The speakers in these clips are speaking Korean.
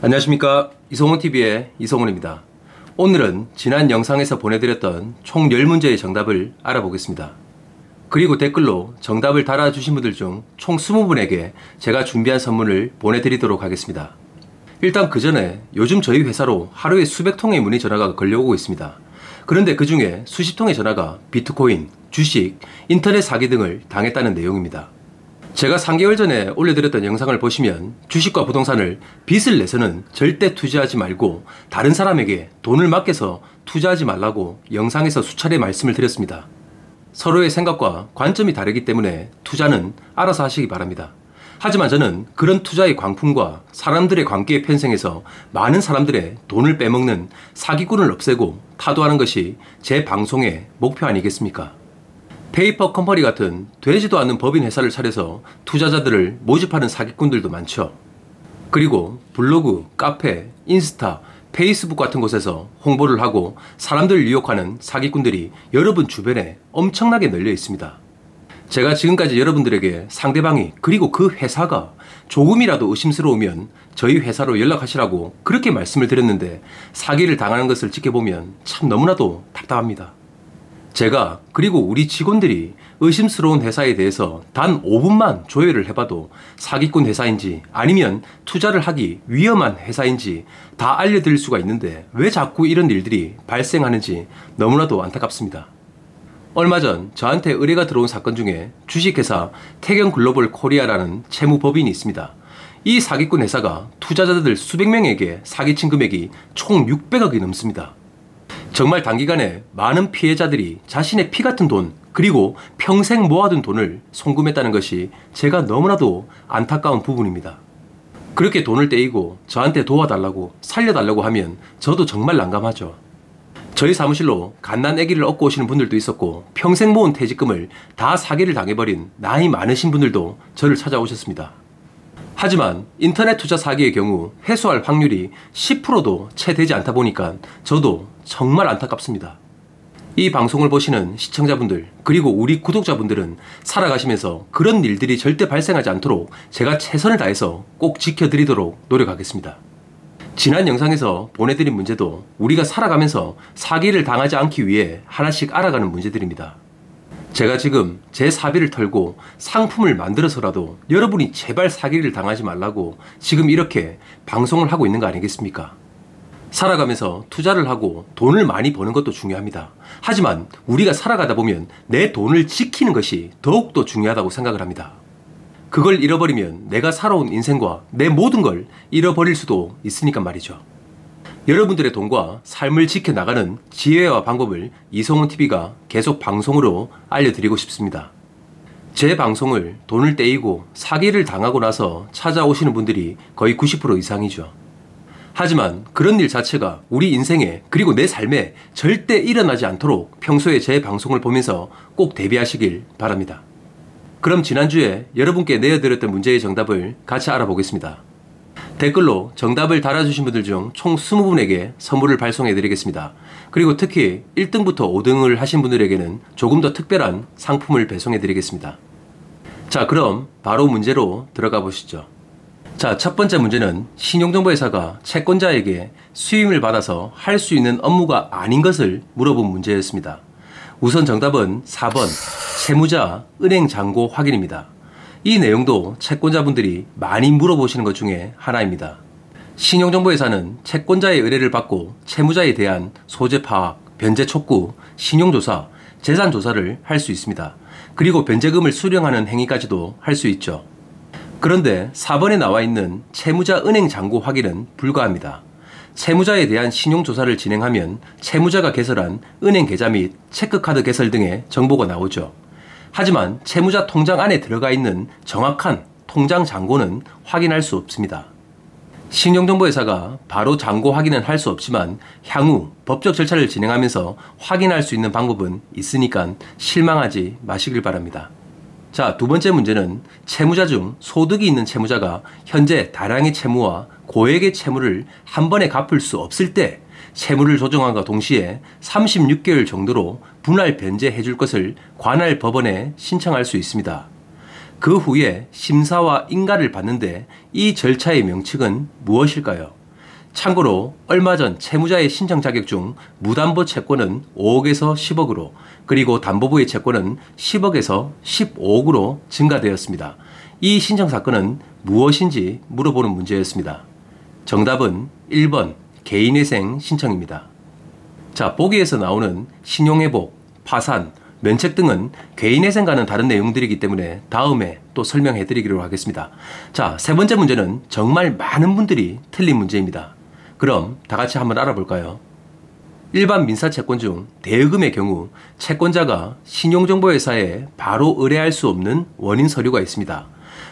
안녕하십니까, 이성훈TV의 이성훈입니다. 오늘은 지난 영상에서 보내드렸던 총 10문제의 정답을 알아보겠습니다. 그리고 댓글로 정답을 달아주신 분들 중 총 20분에게 제가 준비한 선물을 보내드리도록 하겠습니다. 일단 그 전에 요즘 저희 회사로 하루에 수백 통의 문의 전화가 걸려오고 있습니다. 그런데 그 중에 수십 통의 전화가 비트코인, 주식, 인터넷 사기 등을 당했다는 내용입니다. 제가 3개월 전에 올려드렸던 영상을 보시면 주식과 부동산을 빚을 내서는 절대 투자하지 말고 다른 사람에게 돈을 맡겨서 투자하지 말라고 영상에서 수차례 말씀을 드렸습니다. 서로의 생각과 관점이 다르기 때문에 투자는 알아서 하시기 바랍니다. 하지만 저는 그런 투자의 광풍과 사람들의 광기에 편승해서 많은 사람들의 돈을 빼먹는 사기꾼을 없애고 타도하는 것이 제 방송의 목표 아니겠습니까? 페이퍼 컴퍼니 같은 되지도 않는 법인 회사를 차려서 투자자들을 모집하는 사기꾼들도 많죠. 그리고 블로그, 카페, 인스타, 페이스북 같은 곳에서 홍보를 하고 사람들을 유혹하는 사기꾼들이 여러분 주변에 엄청나게 널려 있습니다. 제가 지금까지 여러분들에게 상대방이 그리고 그 회사가 조금이라도 의심스러우면 저희 회사로 연락하시라고 그렇게 말씀을 드렸는데 사기를 당하는 것을 지켜보면 참 너무나도 답답합니다. 제가 그리고 우리 직원들이 의심스러운 회사에 대해서 단 5분만 조회를 해봐도 사기꾼 회사인지 아니면 투자를 하기 위험한 회사인지 다 알려드릴 수가 있는데 왜 자꾸 이런 일들이 발생하는지 너무나도 안타깝습니다. 얼마 전 저한테 의뢰가 들어온 사건 중에 주식회사 태경글로벌 코리아라는 채무법인이 있습니다. 이 사기꾼 회사가 투자자들 수백 명에게 사기친 금액이 총 600억이 넘습니다. 정말 단기간에 많은 피해자들이 자신의 피 같은 돈 그리고 평생 모아둔 돈을 송금했다는 것이 제가 너무나도 안타까운 부분입니다. 그렇게 돈을 떼이고 저한테 도와달라고 살려달라고 하면 저도 정말 난감하죠. 저희 사무실로 갓난 아기를 얻고 오시는 분들도 있었고 평생 모은 퇴직금을 다 사기를 당해버린 나이 많으신 분들도 저를 찾아오셨습니다. 하지만 인터넷 투자 사기의 경우 회수할 확률이 10%도 채 되지 않다 보니까 저도 정말 안타깝습니다. 이 방송을 보시는 시청자분들 그리고 우리 구독자분들은 살아가시면서 그런 일들이 절대 발생하지 않도록 제가 최선을 다해서 꼭 지켜드리도록 노력하겠습니다. 지난 영상에서 보내드린 문제도 우리가 살아가면서 사기를 당하지 않기 위해 하나씩 알아가는 문제들입니다. 제가 지금 제 사비를 털고 상품을 만들어서라도 여러분이 제발 사기를 당하지 말라고 지금 이렇게 방송을 하고 있는 거 아니겠습니까? 살아가면서 투자를 하고 돈을 많이 버는 것도 중요합니다. 하지만 우리가 살아가다 보면 내 돈을 지키는 것이 더욱더 중요하다고 생각을 합니다. 그걸 잃어버리면 내가 살아온 인생과 내 모든 걸 잃어버릴 수도 있으니까 말이죠. 여러분들의 돈과 삶을 지켜나가는 지혜와 방법을 이성훈TV가 계속 방송으로 알려드리고 싶습니다. 제 방송을 돈을 떼이고 사기를 당하고 나서 찾아오시는 분들이 거의 90% 이상이죠. 하지만 그런 일 자체가 우리 인생에 그리고 내 삶에 절대 일어나지 않도록 평소에 제 방송을 보면서 꼭 대비하시길 바랍니다. 그럼 지난주에 여러분께 내어드렸던 문제의 정답을 같이 알아보겠습니다. 댓글로 정답을 달아주신 분들 중 총 20분에게 선물을 발송해드리겠습니다. 그리고 특히 1등부터 5등을 하신 분들에게는 조금 더 특별한 상품을 배송해드리겠습니다. 자, 그럼 바로 문제로 들어가 보시죠. 자, 첫 번째 문제는 신용정보회사가 채권자에게 수임을 받아서 할 수 있는 업무가 아닌 것을 물어본 문제였습니다. 우선 정답은 4번 채무자 은행 잔고 확인입니다. 이 내용도 채권자분들이 많이 물어보시는 것 중에 하나입니다. 신용정보회사는 채권자의 의뢰를 받고 채무자에 대한 소재 파악, 변제 촉구, 신용조사, 재산조사를 할 수 있습니다. 그리고 변제금을 수령하는 행위까지도 할 수 있죠. 그런데 4번에 나와 있는 채무자 은행 잔고 확인은 불가합니다. 채무자에 대한 신용조사를 진행하면 채무자가 개설한 은행 계좌 및 체크카드 개설 등의 정보가 나오죠. 하지만 채무자 통장 안에 들어가 있는 정확한 통장 잔고는 확인할 수 없습니다. 신용정보회사가 바로 잔고 확인은 할 수 없지만 향후 법적 절차를 진행하면서 확인할 수 있는 방법은 있으니까 실망하지 마시길 바랍니다. 자, 두 번째 문제는 채무자 중 소득이 있는 채무자가 현재 다량의 채무와 고액의 채무를 한 번에 갚을 수 없을 때 채무를 조정함과 동시에 36개월 정도로 분할 변제해 줄 것을 관할 법원에 신청할 수 있습니다. 그 후에 심사와 인가를 받는데 이 절차의 명칭은 무엇일까요? 참고로 얼마 전 채무자의 신청 자격 중 무담보 채권은 5억에서 10억으로 그리고 담보부의 채권은 10억에서 15억으로 증가되었습니다. 이 신청 사건은 무엇인지 물어보는 문제였습니다. 정답은 1번 개인회생 신청입니다. 자, 보기에서 나오는 신용회복, 파산, 면책 등은 개인회생과는 다른 내용들이기 때문에 다음에 또 설명해 드리기로 하겠습니다. 자, 세 번째 문제는 정말 많은 분들이 틀린 문제입니다. 그럼 다 같이 한번 알아볼까요? 일반 민사채권 중 대여금의 경우 채권자가 신용정보회사에 바로 의뢰할 수 없는 원인 서류가 있습니다.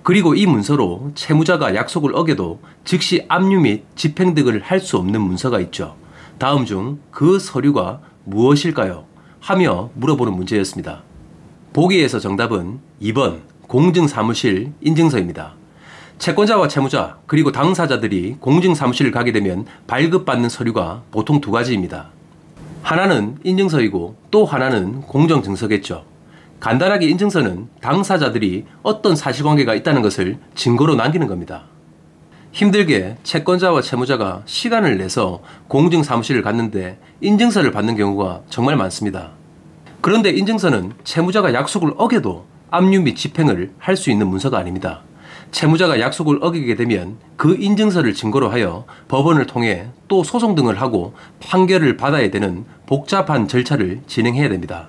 그리고 이 문서로 채무자가 약속을 어겨도 즉시 압류 및 집행 등을 할 수 없는 문서가 있죠. 다음 중 그 서류가 무엇일까요? 하며 물어보는 문제였습니다. 보기에서 정답은 2번 공증사무실 인증서입니다. 채권자와 채무자 그리고 당사자들이 공증사무실을 가게 되면 발급받는 서류가 보통 두 가지입니다. 하나는 인증서이고 또 하나는 공정증서겠죠. 간단하게 인증서는 당사자들이 어떤 사실관계가 있다는 것을 증거로 남기는 겁니다. 힘들게 채권자와 채무자가 시간을 내서 공증사무실을 갔는데 인증서를 받는 경우가 정말 많습니다. 그런데 인증서는 채무자가 약속을 어겨도 압류 및 집행을 할 수 있는 문서가 아닙니다. 채무자가 약속을 어기게 되면 그 인증서를 증거로 하여 법원을 통해 또 소송 등을 하고 판결을 받아야 되는 복잡한 절차를 진행해야 됩니다.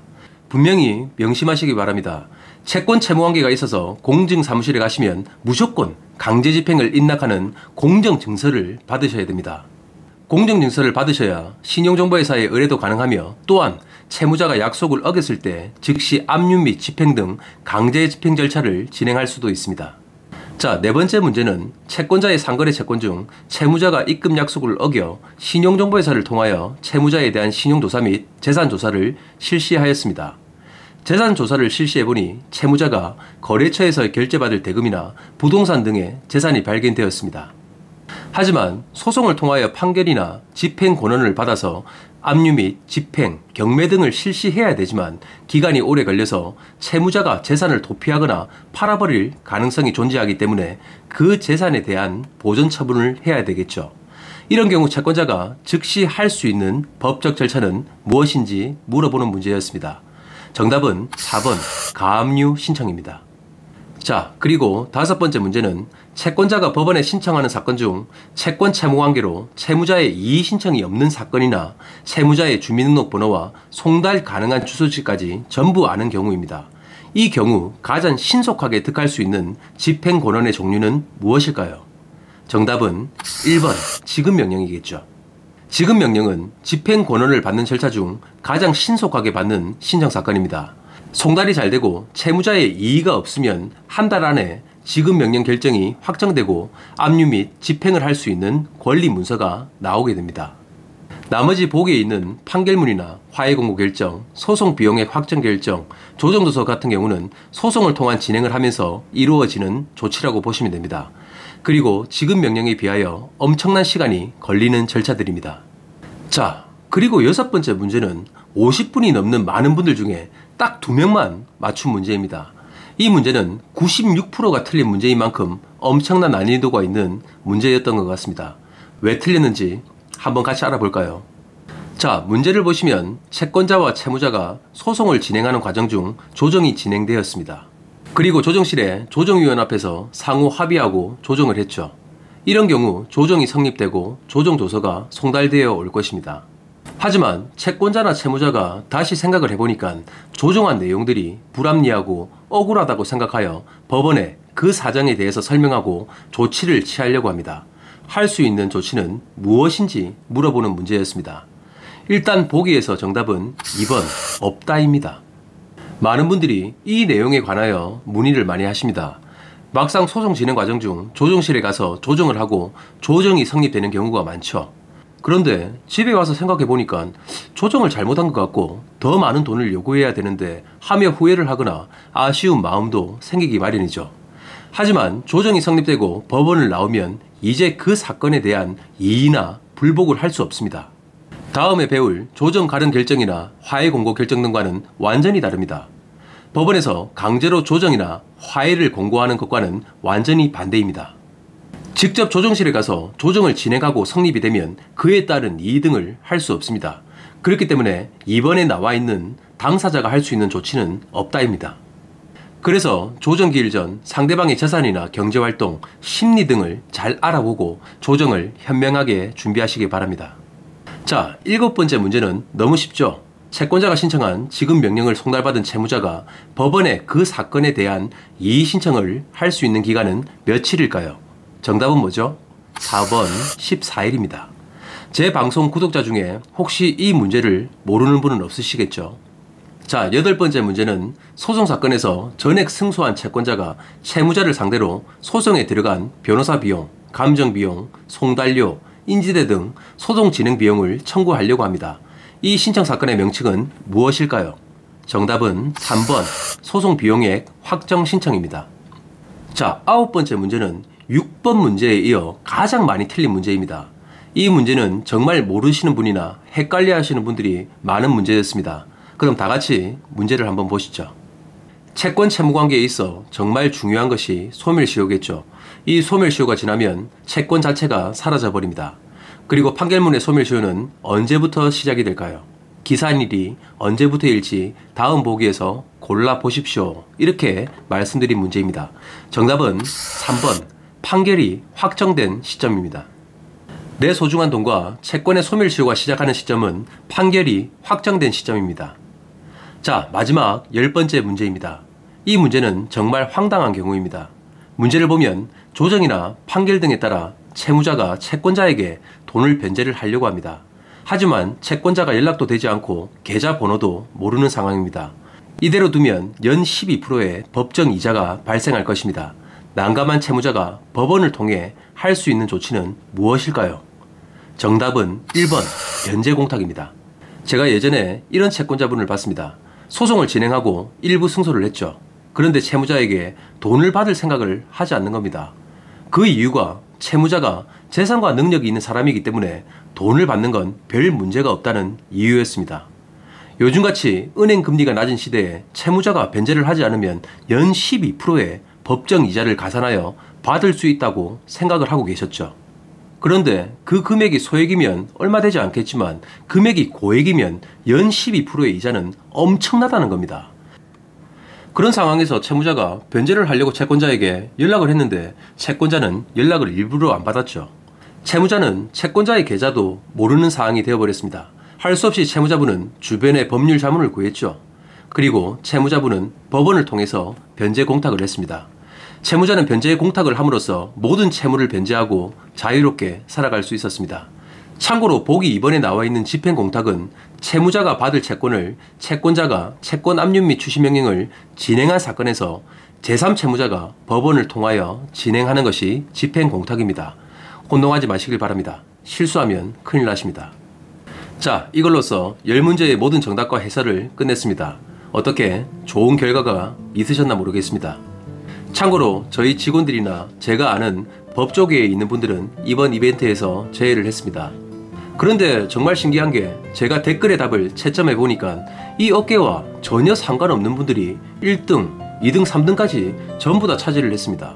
분명히 명심하시기 바랍니다. 채권 채무관계가 있어서 공증사무실에 가시면 무조건 강제집행을 인락하는 공정증서를 받으셔야 됩니다. 공정증서를 받으셔야 신용정보회사에 의뢰도 가능하며 또한 채무자가 약속을 어겼을 때 즉시 압류 및 집행 등 강제집행 절차를 진행할 수도 있습니다. 자, 네 번째 문제는 채권자의 상거래 채권 중 채무자가 입금 약속을 어겨 신용정보회사를 통하여 채무자에 대한 신용조사 및 재산조사를 실시하였습니다. 재산조사를 실시해보니 채무자가 거래처에서 결제받을 대금이나 부동산 등의 재산이 발견되었습니다. 하지만 소송을 통하여 판결이나 집행 권한을 받아서 압류 및 집행, 경매 등을 실시해야 되지만 기간이 오래 걸려서 채무자가 재산을 도피하거나 팔아버릴 가능성이 존재하기 때문에 그 재산에 대한 보전 처분을 해야 되겠죠. 이런 경우 채권자가 즉시 할 수 있는 법적 절차는 무엇인지 물어보는 문제였습니다. 정답은 4번 가압류 신청입니다. 자, 그리고 다섯 번째 문제는 채권자가 법원에 신청하는 사건 중 채권 채무관계로 채무자의 이의 신청이 없는 사건이나 채무자의 주민등록번호와 송달 가능한 주소지까지 전부 아는 경우입니다. 이 경우 가장 신속하게 득할 수 있는 집행 권한의 종류는 무엇일까요? 정답은 1번 지급명령이겠죠. 지급명령은 집행 권한을 받는 절차 중 가장 신속하게 받는 신청사건입니다. 송달이 잘 되고 채무자의 이의가 없으면 한 달 안에 지급명령 결정이 확정되고 압류 및 집행을 할 수 있는 권리 문서가 나오게 됩니다. 나머지 보기에 있는 판결문이나 화해공고 결정, 소송 비용액 확정 결정, 조정조서 같은 경우는 소송을 통한 진행을 하면서 이루어지는 조치라고 보시면 됩니다. 그리고 지급명령에 비하여 엄청난 시간이 걸리는 절차들입니다. 자, 그리고 여섯 번째 문제는 50분이 넘는 많은 분들 중에 딱 2명만 맞춘 문제입니다. 이 문제는 96%가 틀린 문제인 만큼 엄청난 난이도가 있는 문제였던 것 같습니다. 왜 틀렸는지 한번 같이 알아볼까요? 자, 문제를 보시면 채권자와 채무자가 소송을 진행하는 과정 중 조정이 진행되었습니다. 그리고 조정실에 조정위원 앞에서 상호 합의하고 조정을 했죠. 이런 경우 조정이 성립되고 조정조서가 송달되어 올 것입니다. 하지만 채권자나 채무자가 다시 생각을 해보니까 조정한 내용들이 불합리하고 억울하다고 생각하여 법원에 그 사정에 대해서 설명하고 조치를 취하려고 합니다. 할 수 있는 조치는 무엇인지 물어보는 문제였습니다. 일단 보기에서 정답은 2번 없다입니다. 많은 분들이 이 내용에 관하여 문의를 많이 하십니다. 막상 소송 진행 과정 중 조정실에 가서 조정을 하고 조정이 성립되는 경우가 많죠. 그런데 집에 와서 생각해 보니까 조정을 잘못한 것 같고 더 많은 돈을 요구해야 되는데 하며 후회를 하거나 아쉬운 마음도 생기기 마련이죠. 하지만 조정이 성립되고 법원을 나오면 이제 그 사건에 대한 이의나 불복을 할 수 없습니다. 다음에 배울 조정 가능 결정이나 화해 공고 결정 등과는 완전히 다릅니다. 법원에서 강제로 조정이나 화해를 공고하는 것과는 완전히 반대입니다. 직접 조정실에 가서 조정을 진행하고 성립이 되면 그에 따른 이의 등을 할 수 없습니다. 그렇기 때문에 이번에 나와 있는 당사자가 할 수 있는 조치는 없다입니다. 그래서 조정 기일 전 상대방의 재산이나 경제활동, 심리 등을 잘 알아보고 조정을 현명하게 준비하시기 바랍니다. 자, 7번째 문제는 너무 쉽죠? 채권자가 신청한 지급 명령을 송달받은 채무자가 법원에 그 사건에 대한 이의 신청을 할 수 있는 기간은 며칠일까요? 정답은 뭐죠? 4번 14일입니다. 제 방송 구독자 중에 혹시 이 문제를 모르는 분은 없으시겠죠? 자, 8번째 문제는 소송사건에서 전액 승소한 채권자가 채무자를 상대로 소송에 들어간 변호사 비용, 감정 비용, 송달료, 인지대 등 소송 진행 비용을 청구하려고 합니다. 이 신청사건의 명칭은 무엇일까요? 정답은 3번 소송 비용액 확정 신청입니다. 자, 9번째 문제는 6번 문제에 이어 가장 많이 틀린 문제입니다. 이 문제는 정말 모르시는 분이나 헷갈려 하시는 분들이 많은 문제였습니다. 그럼 다 같이 문제를 한번 보시죠. 채권 채무 관계에 있어 정말 중요한 것이 소멸시효겠죠. 이 소멸시효가 지나면 채권 자체가 사라져 버립니다. 그리고 판결문의 소멸시효는 언제부터 시작이 될까요? 기산일이 언제부터일지 다음 보기에서 골라보십시오. 이렇게 말씀드린 문제입니다. 정답은 3번 판결이 확정된 시점입니다. 내 소중한 돈과 채권의 소멸시효가 시작하는 시점은 판결이 확정된 시점입니다. 자, 마지막 10번째 문제입니다. 이 문제는 정말 황당한 경우입니다. 문제를 보면 조정이나 판결 등에 따라 채무자가 채권자에게 돈을 변제를 하려고 합니다. 하지만 채권자가 연락도 되지 않고 계좌번호도 모르는 상황입니다. 이대로 두면 연 12%의 법정 이자가 발생할 것입니다. 난감한 채무자가 법원을 통해 할 수 있는 조치는 무엇일까요? 정답은 1번 변제공탁입니다. 제가 예전에 이런 채권자분을 봤습니다. 소송을 진행하고 일부 승소를 했죠. 그런데 채무자에게 돈을 받을 생각을 하지 않는 겁니다. 그 이유가 채무자가 재산과 능력이 있는 사람이기 때문에 돈을 받는 건 별 문제가 없다는 이유였습니다. 요즘같이 은행 금리가 낮은 시대에 채무자가 변제를 하지 않으면 연 12%의 법정 이자를 가산하여 받을 수 있다고 생각을 하고 계셨죠. 그런데 그 금액이 소액이면 얼마 되지 않겠지만 금액이 고액이면 연 12%의 이자는 엄청나다는 겁니다. 그런 상황에서 채무자가 변제를 하려고 채권자에게 연락을 했는데 채권자는 연락을 일부러 안 받았죠. 채무자는 채권자의 계좌도 모르는 상황이 되어버렸습니다. 할 수 없이 채무자분은 주변의 법률 자문을 구했죠. 그리고 채무자분은 법원을 통해서 변제 공탁을 했습니다. 채무자는 변제 공탁을 함으로써 모든 채무를 변제하고 자유롭게 살아갈 수 있었습니다. 참고로 보기 2번에 나와 있는 집행공탁은 채무자가 받을 채권을 채권자가 채권 압류 및 추심 명령을 진행한 사건에서 제3채무자가 법원을 통하여 진행하는 것이 집행공탁입니다. 혼동하지 마시길 바랍니다. 실수하면 큰일 나십니다. 자, 이걸로써 10문제의 모든 정답과 해설을 끝냈습니다. 어떻게 좋은 결과가 있으셨나 모르겠습니다. 참고로 저희 직원들이나 제가 아는 법조계에 있는 분들은 이번 이벤트에서 제외를 했습니다. 그런데 정말 신기한 게 제가 댓글의 답을 채점해 보니까 이 업계와 전혀 상관없는 분들이 1등, 2등, 3등까지 전부 다 차지를 했습니다.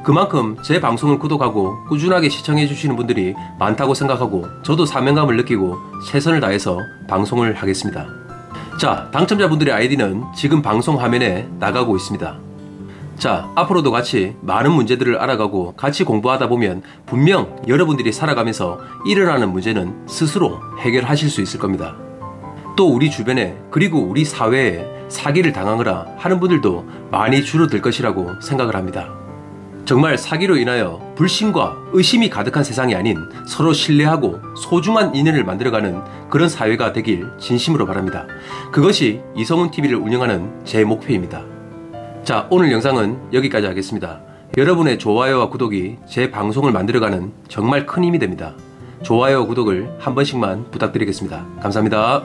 그만큼 제 방송을 구독하고 꾸준하게 시청해 주시는 분들이 많다고 생각하고 저도 사명감을 느끼고 최선을 다해서 방송을 하겠습니다. 자, 당첨자분들의 아이디는 지금 방송 화면에 나가고 있습니다. 자, 앞으로도 같이 많은 문제들을 알아가고 같이 공부하다 보면 분명 여러분들이 살아가면서 일어나는 문제는 스스로 해결하실 수 있을 겁니다. 또 우리 주변에 그리고 우리 사회에 사기를 당하거나 하는 분들도 많이 줄어들 것이라고 생각을 합니다. 정말 사기로 인하여 불신과 의심이 가득한 세상이 아닌 서로 신뢰하고 소중한 인연을 만들어가는 그런 사회가 되길 진심으로 바랍니다. 그것이 이성훈TV를 운영하는 제 목표입니다. 자, 오늘 영상은 여기까지 하겠습니다. 여러분의 좋아요와 구독이 제 방송을 만들어가는 정말 큰 힘이 됩니다. 좋아요와 구독을 한 번씩만 부탁드리겠습니다. 감사합니다.